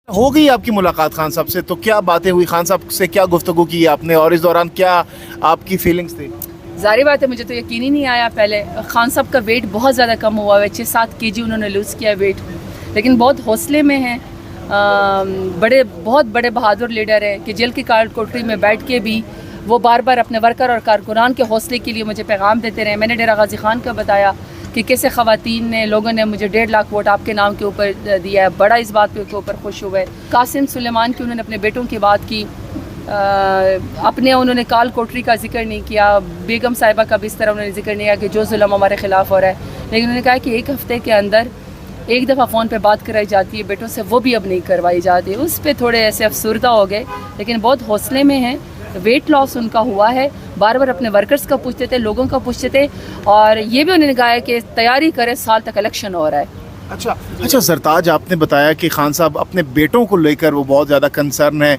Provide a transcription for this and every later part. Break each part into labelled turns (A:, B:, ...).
A: हो गई आपकी मुलाकात खान साहब से, तो क्या बातें हुई, खान साहब से क्या गुफ्तगू की आपने और इस दौरान क्या आपकी फीलिंग्स थी?
B: ज़ाहिर बात है, मुझे तो यकीन ही नहीं आया। पहले खान साहब का वेट बहुत ज़्यादा कम हुआ है, 6-7 kg उन्होंने लूज़ किया वेट, लेकिन बहुत हौसले में हैं। बहुत बड़े बहादुर लीडर हैं कि जेल की कोठरी में बैठ के भी वो बार बार अपने वर्कर और कारकुनान के हौसले के लिए मुझे पैगाम देते रहे। मैंने डेरा गाजी खान का बताया कि कैसे ख़वातीन ने, लोगों ने मुझे 1.5 लाख वोट आपके नाम के ऊपर दिया है, बड़ा इस बात के ऊपर खुश हुए। कासिम सुलेमान की उन्होंने अपने बेटों की बात की, उन्होंने काल कोठरी का जिक्र नहीं किया, बेगम साहिबा का भी इस तरह उन्होंने जिक्र नहीं किया कि जो जुल्म हमारे ख़िलाफ़ हो रहा है, लेकिन उन्होंने कहा कि 1 हफ़्ते के अंदर एक दफ़ा फ़ोन पे बात कराई जाती है बेटों से, वो भी अब नहीं करवाई जाती। उस पर थोड़े ऐसे अफसरदा हो गए, लेकिन बहुत हौसले में हैं। वेट लॉस उनका हुआ है, बार बार अपने वर्कर्स का पूछते थे, लोगों का पूछते थे, और ये भी उन्होंने कहा है कि तैयारी करें, साल तक इलेक्शन हो रहा है।
A: अच्छा सरताज, आपने बताया कि खान साहब अपने बेटों को लेकर वो बहुत ज़्यादा कंसर्न है,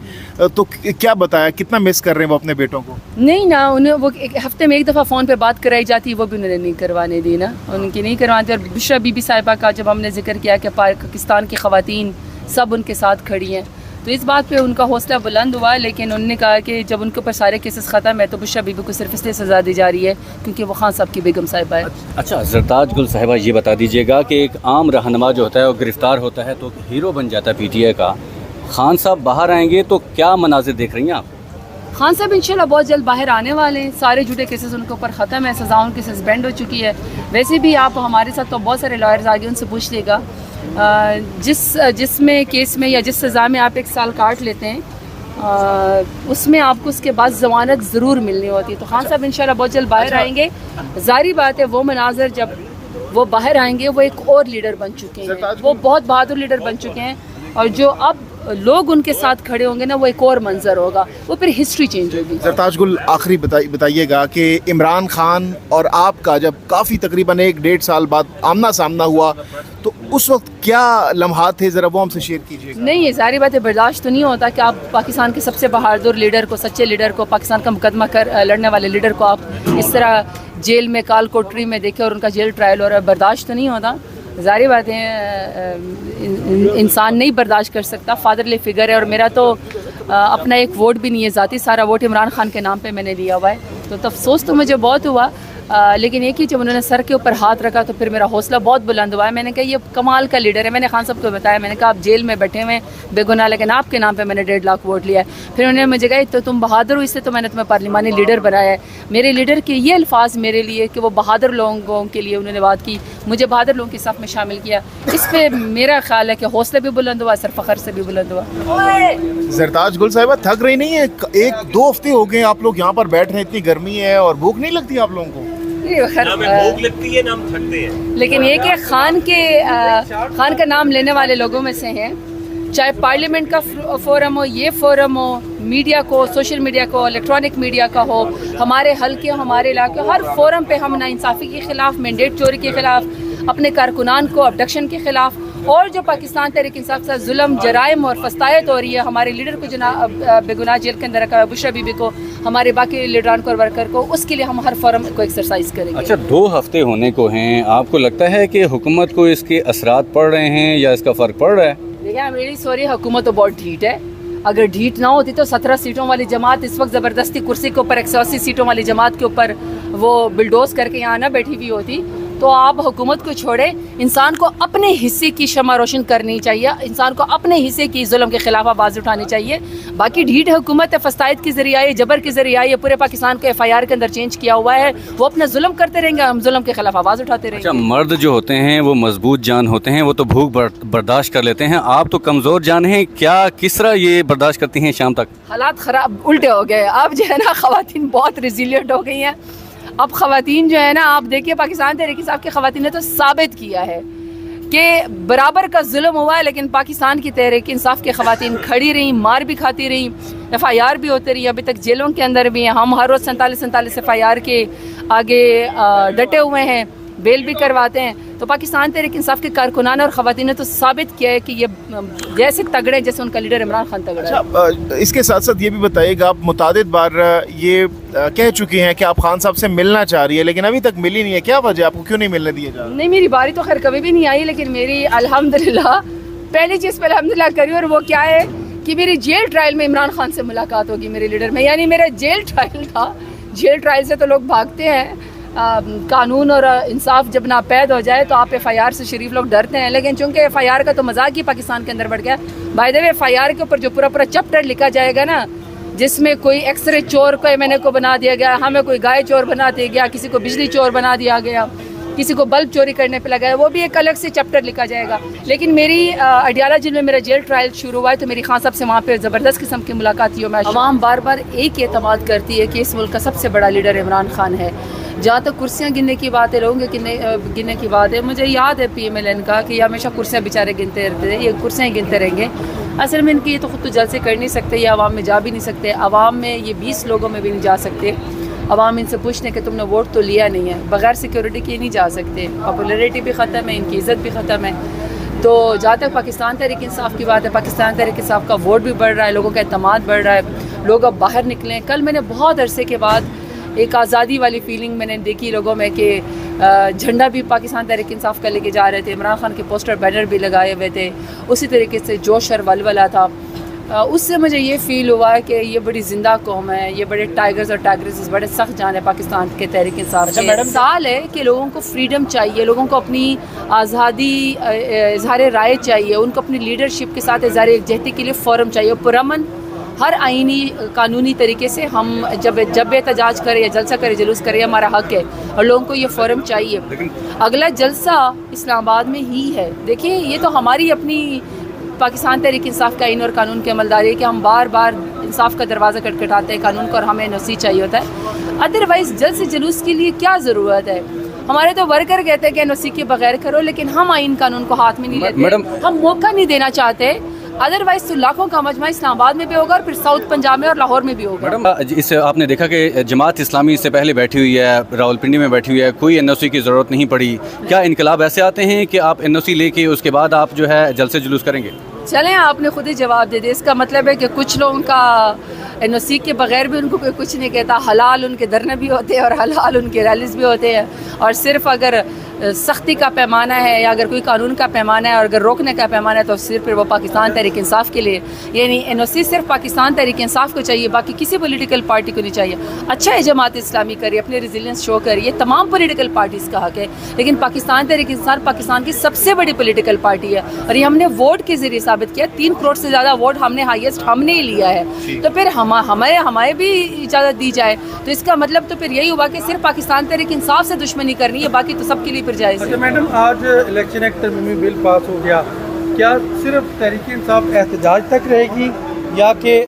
A: तो क्या बताया, कितना मिस कर रहे हैं वो अपने बेटों को?
B: नहीं ना, उन्हें वो 1 हफ्ते में एक दफ़ा फ़ोन पे बात कराई जाती, वो भी उन्होंने नहीं करवाने दी ना, उनकी नहीं करवाती। और बुशरा बीबी साहिबा का जब हमने जिक्र किया कि पाकिस्तान की ख़वातीन सब उनके साथ खड़ी हैं, तो इस बात पे उनका हौसला बुलंद हुआ, लेकिन उन्होंने कहा कि जब उनके ऊपर सारे केसेस ख़त्म है तो बुशरा बीबी को सिर्फ इसलिए सज़ा दी जा रही है क्योंकि वो खान साहब की बेगम साहिबा है।
C: अच्छा सरताज गुल साहिबा, ये बता दीजिएगा कि एक आम रहनुमा जो होता है वो गिरफ़्तार होता है तो हीरो बन जाता है PTI का, खान साहब बाहर आएंगे तो क्या मनाजिर देख रही हैं आप?
B: खान साहब इंशाल्लाह बहुत जल्द बाहर आने वाले हैं, सारे झूठे केसेस उनके ऊपर ख़त्म है, सज़ा उनकी सस्पेंड हो चुकी है। वैसे भी आप हमारे साथ तो बहुत सारे लॉयर्स आगे, उनसे पूछ लेगा जिसमें केस में या जिस सज़ा में आप 1 साल काट लेते हैं, उसमें आपको उसके बाद ज़मानत ज़रूर मिलनी होती है। तो खान साहब इंशाल्लाह बहुत जल्द बाहर आएंगे। जाहिर बात है वो मनाजर जब वो बाहर आएंगे, वो एक और लीडर बन चुके हैं, वो बहुत बहादुर लीडर बन चुके हैं, और जो अब लोग उनके साथ खड़े होंगे ना, वो एक और मंजर होगा, वो फिर हिस्ट्री चेंज होगी।
A: सरताज गुल, आखिरी बताइएगा कि इमरान खान और आपका जब काफ़ी तकरीबन 1-1.5 साल बाद आमना सामना हुआ, तो उस वक्त क्या लम्हात थे, ज़रा वो हमसे शेयर कीजिएगा।
B: नहीं, ये सारी बातें बर्दाश्त तो नहीं होता कि आप पाकिस्तान के सबसे बहादुर लीडर को, सच्चे लीडर को, पाकिस्तान का मुकदमा कर लड़ने वाले लीडर को आप इस तरह जेल में, काल कोठरी में देखें और उनका जेल ट्रायल हो रहा है, बर्दाश्त तो नहीं होता। ज़ाहिर बात है इंसान नहीं बर्दाश्त कर सकता, फादरली फिगर है, और मेरा तो अपना एक वोट भी नहीं है ज़ाती, सारा वोट इमरान खान के नाम पे मैंने लिया हुआ है, तो अफसोस तो मुझे बहुत हुआ, लेकिन एक ही जब उन्होंने सर के ऊपर हाथ रखा तो फिर मेरा हौसला बहुत बुलंद हुआ है। मैंने कहा ये कमाल का लीडर है, मैंने खान साहब को बताया, मैंने कहा आप जेल में बैठे हुए बेगुनाह, लेकिन आपके नाम पे मैंने 1.5 लाख वोट लिया है। फिर उन्होंने मुझे कहा तो तुम बहादुर हो, इससे तो मैंने तुम्हें पार्लिमानी लीडर बनाया है। मेरे लीडर के ये अल्फाज मेरे लिए कि वो बहादुर लोगों के लिए उन्होंने बात की, मुझे बहादुर लोगों के साथ में शामिल किया, इस पर मेरा ख्याल है कि हौसला भी बुलंद हुआ, सर फ़ख्र से भी बुलंद हुआ।
A: सरताज गुल साहिबा, थक रही नहीं है? 1-2 हफ्ते हो गए आप लोग यहाँ पर बैठ रहे हैं, इतनी गर्मी है और भूख नहीं लगती आप लोगों को?
D: भूख लगती है ना, हम थकते हैं।
B: लेकिन ये कि खान का नाम लेने वाले लोगों में से हैं, चाहे पार्लियामेंट का फोरम हो, ये फोरम हो, मीडिया को, सोशल मीडिया को, इलेक्ट्रॉनिक मीडिया का हो, हमारे हल्के, हमारे इलाके, हर फोरम पे हम नाइंसाफ़ी के ख़िलाफ़, मैंडेट चोरी के ख़िलाफ़, अपने कारकुनान को अबडक्शन के ख़िलाफ़, और जो पाकिस्तान तहरीक इंसाफ से जुल्म, जराइम और फस्तायत हो रही है, हमारे लीडर को बेगुनाह जेल के अंदर रखा है, बुशरा बीबी को, हमारे बाकी लीडरान को और वर्कर को, उसके लिए हम हर फोरम को एक्सरसाइज करेंगे।
C: अच्छा, 2 हफ्ते होने को हैं, आपको लगता है कि हुकूमत को इसके असरात पड़ रहे हैं या इसका फ़र्क पड़ रहा है?
B: देखिए, मेरी सॉरी, हुकूमत तो बहुत ढीठ है। अगर ढीठ ना होती तो 17 सीटों वाली जमात इस वक्त ज़बरदस्ती कुर्सी के ऊपर 180 सीटों वाली जमात के ऊपर वो बिल्डोज करके यहाँ ना बैठी हुई होती। तो आप हुकूमत को छोड़े, इंसान को अपने हिस्से की शमा रोशन करनी चाहिए, इंसान को अपने हिस्से की जुल्म के खिलाफ आवाज़ उठानी चाहिए। बाकी ढीठ हुकूमत है, फस्तायत के जरिए आई, जबर के जरिए आई, पूरे पाकिस्तान को FIR के अंदर चेंज किया हुआ है, वो अपना जुल्म करते रहेंगे, हम जुल्म के खिलाफ आवाज़ उठाते रहेंगे।
C: अच्छा, मर्द जो होते हैं वो मजबूत जान होते हैं, वो तो भूख बर्दाश्त कर लेते हैं, आप तो कमज़ोर जान हैं, क्या किस तरह ये बर्दाश्त करती हैं शाम तक?
B: हालात ख़राब उल्टे हो गए, अब जो है ना ख़वातीन बहुत रिजिलियंट हो गई हैं। अब ख़वातीन जो है ना, आप देखिए पाकिस्तान तहरीक इंसाफ की ख़वातीन ने तो साबित किया है कि बराबर का जुल्म हुआ है, लेकिन पाकिस्तान की तहरीक इंसाफ की ख़वातीन खड़ी रही, मार भी खाती रही, FIR भी होती रही, अभी तक जेलों के अंदर भी हैं। हम हर रोज़ 47 FIR के आगे डटे हुए हैं, बेल भी करवाते हैं। तो पाकिस्तान तहरीक इंसाफ के कारकुनान और ख़वातीन ने तो साबित किया है कि ये जैसे तगड़े जैसे उनका लीडर इमरान खान तगड़ा है।
A: अच्छा, इसके साथ साथ ये भी बताइएगा, आप मुतादिद बार ये कह चुकी हैं कि आप खान साहब से मिलना चाह रही है, लेकिन अभी तक मिली नहीं है, क्या वजह, आपको क्यों नहीं मिलने दिया जा रहा?
B: नहीं, मेरी बारी तो खैर कभी भी नहीं आई, लेकिन मेरी अल्हम्दुलिल्लाह पहली चीज़ पहले अल्हम्दुलिल्लाह करी, और वो क्या है कि मेरी जेल ट्रायल में इमरान खान से मुलाकात होगी मेरे लीडर में। यानी मेरा जेल ट्रायल था, जेल ट्रायल से तो लोग भागते हैं, कानून और इंसाफ जब नापैद हो जाए तो आप FIR से शरीफ लोग डरते हैं, लेकिन चूंकि FIR का तो मजाक ही पाकिस्तान के अंदर बढ़ गया। बाय द वे FIR के ऊपर जो पूरा पूरा चैप्टर लिखा जाएगा ना, जिसमें कोई एक्सरे चोर को मैंने को बना दिया गया, हमें कोई गाय चोर बना दिया गया, किसी को बिजली चोर बना दिया गया, किसी को बल्ब चोरी करने पे लगा है, वो भी एक अलग से चैप्टर लिखा जाएगा। लेकिन मेरी अडियाला जेल में मेरा जेल ट्रायल शुरू हुआ है तो मेरी खान साहब से वहाँ पे ज़बरदस्त किस्म की मुलाकात हुई। मैं आवाम बार बार एक एतमाद करती है कि इस मुल्क का सबसे बड़ा लीडर इमरान खान है। जहाँ तक कुर्सियाँ गिनने की बात है, लोगों के गिनने की बात है, मुझे याद है PMLN का कि हमेशा कुर्सियाँ बेचारे गिनते रहते थे, ये कुर्सियाँ गिनते रहेंगे। असल में इनकी ये तो खुद तो जलसे कर नहीं सकते, ये आवाम में जा भी नहीं सकते, आवाम में ये 20 लोगों में भी नहीं जा सकते। अवाम इनसे पूछने कि तुमने वोट तो लिया नहीं है, बगैर सिक्योरिटी के नहीं जा सकते, पॉपुलैरिटी भी ख़त्म है, इनकी इज़्ज़त भी ख़त्म है। तो जहाँ तक पाकिस्तान तहरीक इंसाफ की बात है, पाकिस्तान तहरीक इंसाफ का वोट भी बढ़ रहा है, लोगों का एतमाद बढ़ रहा है, लोग अब बाहर निकलें। कल मैंने बहुत अरसे के बाद एक आज़ादी वाली फीलिंग मैंने देखी लोगों में कि झंडा भी पाकिस्तान तहरीक इंसाफ का लेके जा रहे थे, इमरान खान के पोस्टर बैनर भी लगाए हुए थे, उसी तरीके से जोश और वलवला था। उससे मुझे ये फ़ील हुआ है कि ये बड़ी ज़िंदा कौम है, ये बड़े टाइगर्स और टाइगर्स बड़े सख्त जान है पाकिस्तान के तहरीक इंसाफ। अच्छा मैडम, साल है कि लोगों को फ्रीडम चाहिए, लोगों को अपनी आज़ादी इज़हार राय चाहिए, उनको अपनी लीडरशिप के साथ इज़हार यकजहती के लिए फ़ोरम चाहिए, पुरअमन हर आइनी कानूनी तरीके से हम जब एहतजाज करें या जलसा करें, जुलूस करें, हमारा हक़ है और लोगों को ये फ़ोरम चाहिए। अगला जलसा इस्लामाबाद में ही है। देखिए ये तो हमारी अपनी पाकिस्तान तहरीक इंसाफ का आईन और कानून की अमलदारी है कि हम बार बार इंसाफ का दरवाज़ा खटखटाते हैं कानून को, और हमें NOC चाहिए होता है। अदरवाइज़ जल्द से जुलूस के लिए क्या ज़रूरत है? हमारे तो वर्कर कहते हैं कि NOC के बगैर करो, लेकिन हम आइन कानून को हाथ में नहीं लेते, हम मौका नहीं देना चाहते। अदरवाइज तो लाखों का मजमा इस्लामाबाद में भी होगा और फिर साउथ पंजाब में और लाहौर में भी होगा।
C: मैडम इससे आपने देखा कि जमात इस्लामी इससे पहले बैठी हुई है, रावलपिंडी में बैठी हुई है, कोई NOC की ज़रूरत नहीं पड़ी। क्या इनकलाब ऐसे आते हैं कि आप NOC लेके उसके बाद आप जो है जलसे जुलूस करेंगे?
B: चलें, आपने खुद ही जवाब दे दिया। इसका मतलब है कि कुछ लोगों का NOC के बगैर भी उनको कोई कुछ नहीं कहता, हलाल उनके धरने भी होते हैं और हलाल उनके रैलीज भी होते हैं, और सिर्फ अगर सख्ती का पैमाना है या अगर कोई कानून का पैमाना है और अगर रोकने का पैमाना है तो सिर्फ फिर वो पाकिस्तान तहरीक इंसाफ के लिए, यानी NOC सिर्फ पाकिस्तान तहरीक इंसाफ को चाहिए, बाकी किसी पॉलिटिकल पार्टी को नहीं चाहिए। अच्छा है जमात इस्लामी करिए, अपने रेजिलियंस शो करिए, ये तमाम पॉलिटिकल पार्टीज़ का हक है, लेकिन पाकिस्तान तहरीक इंसाफ पाकिस्तान की सबसे बड़ी पॉलिटिकल पार्टी है और ये हमने वोट के ज़रिए साबित किया। 3 करोड़ से ज़्यादा वोट हमने हाईएस्ट हमने ही लिया है, तो फिर हमारे भी इजाज़त दी जाए तो इसका मतलब तो फिर यही हुआ कि सिर्फ पाकिस्तान तहरीक इंसाफ से दुश्मनी करनी है, बाकी तो सबके लिए फिर जायज़ है।
E: मैडम आज इलेक्शन एक्ट तरमीमी बिल पास हो गया, क्या सिर्फ तहरीक इंसाफ एहतजाज तक रहेगी या कि